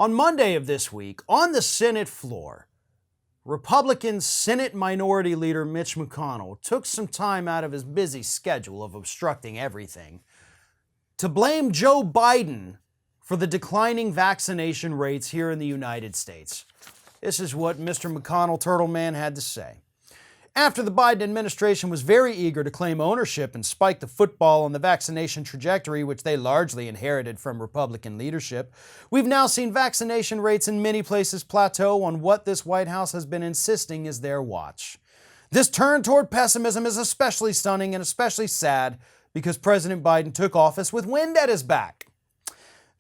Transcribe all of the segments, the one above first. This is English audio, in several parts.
On Monday of this week, on the Senate floor, Republican Senate Minority Leader Mitch McConnell took some time out of his busy schedule of obstructing everything to blame Joe Biden for the declining vaccination rates here in the United States. This is what Mr. McConnell Turtle Man had to say. After the Biden administration was very eager to claim ownership and spike the football on the vaccination trajectory, which they largely inherited from Republican leadership, we've now seen vaccination rates in many places plateau on what this White House has been insisting is their watch. This turn toward pessimism is especially stunning and especially sad because President Biden took office with wind at his back.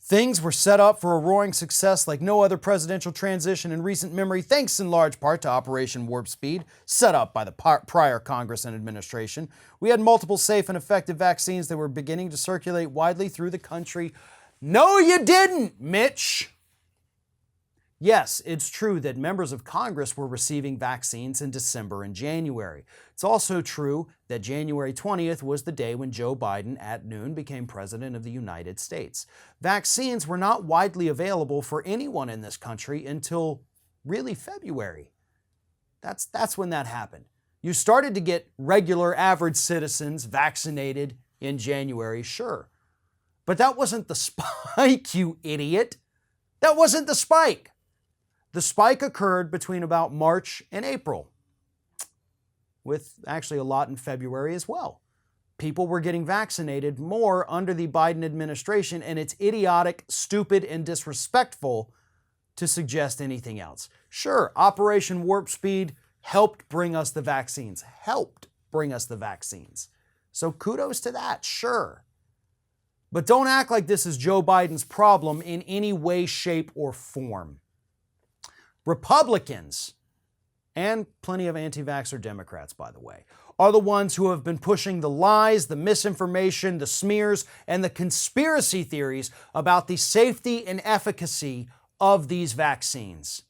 Things were set up for a roaring success like no other presidential transition in recent memory, thanks in large part to Operation Warp Speed, set up by the prior Congress and administration. We had multiple safe and effective vaccines that were beginning to circulate widely through the country. No, you didn't, Mitch! Yes, it's true that members of Congress were receiving vaccines in December and January. It's also true that January 20th was the day when Joe Biden at noon became President of the United States. Vaccines were not widely available for anyone in this country until really February. That's when that happened. You started to get regular average citizens vaccinated in January, sure. But that wasn't the spike, you idiot. That wasn't the spike. The spike occurred between about March and April, with actually a lot in February as well. People were getting vaccinated more under the Biden administration, and it's idiotic, stupid, and disrespectful to suggest anything else. Sure, Operation Warp Speed helped bring us the vaccines. So kudos to that, sure. But don't act like this is Joe Biden's problem in any way, shape, or form. Republicans, and plenty of anti-vaxxer Democrats, by the way, are the ones who have been pushing the lies, the misinformation, the smears, and the conspiracy theories about the safety and efficacy of these vaccines.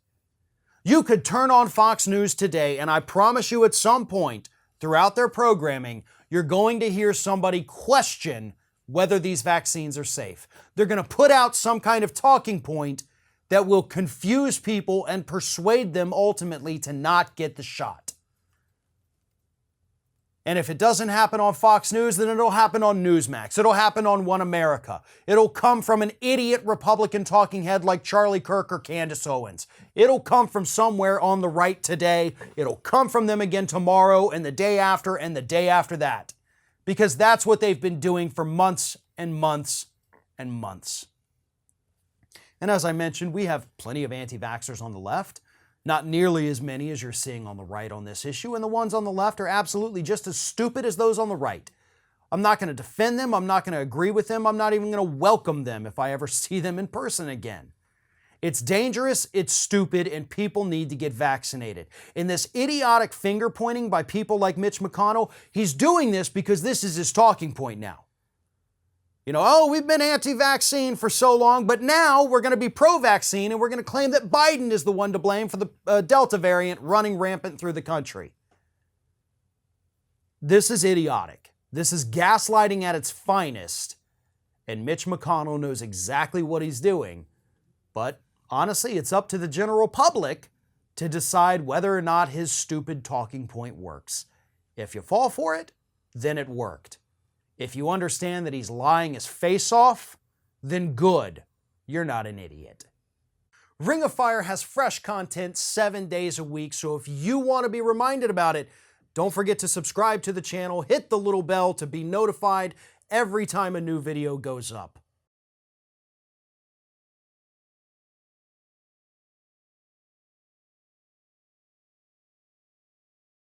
You could turn on Fox News today, and I promise you at some point throughout their programming, you're going to hear somebody question whether these vaccines are safe. They're going to put out some kind of talking point that will confuse people and persuade them ultimately to not get the shot. And if it doesn't happen on Fox News, then it'll happen on Newsmax. It'll happen on One America. It'll come from an idiot Republican talking head like Charlie Kirk or Candace Owens. It'll come from somewhere on the right today. It'll come from them again tomorrow and the day after and the day after that. Because that's what they've been doing for months and months and months. And as I mentioned, we have plenty of anti-vaxxers on the left, not nearly as many as you're seeing on the right on this issue, and the ones on the left are absolutely just as stupid as those on the right. I'm not going to defend them, I'm not going to agree with them, I'm not even going to welcome them if I ever see them in person again. It's dangerous, it's stupid, and people need to get vaccinated. In this idiotic finger pointing by people like Mitch McConnell, he's doing this because this is his talking point now. You know, oh, we've been anti-vaccine for so long, but now we're going to be pro-vaccine and we're going to claim that Biden is the one to blame for the Delta variant running rampant through the country. This is idiotic. This is gaslighting at its finest, and Mitch McConnell knows exactly what he's doing. But honestly, it's up to the general public to decide whether or not his stupid talking point works. If you fall for it, then it worked. If you understand that he's lying his face off, then good, you're not an idiot. Ring of Fire has fresh content 7 days a week, so if you want to be reminded about it, don't forget to subscribe to the channel, hit the little bell to be notified every time a new video goes up.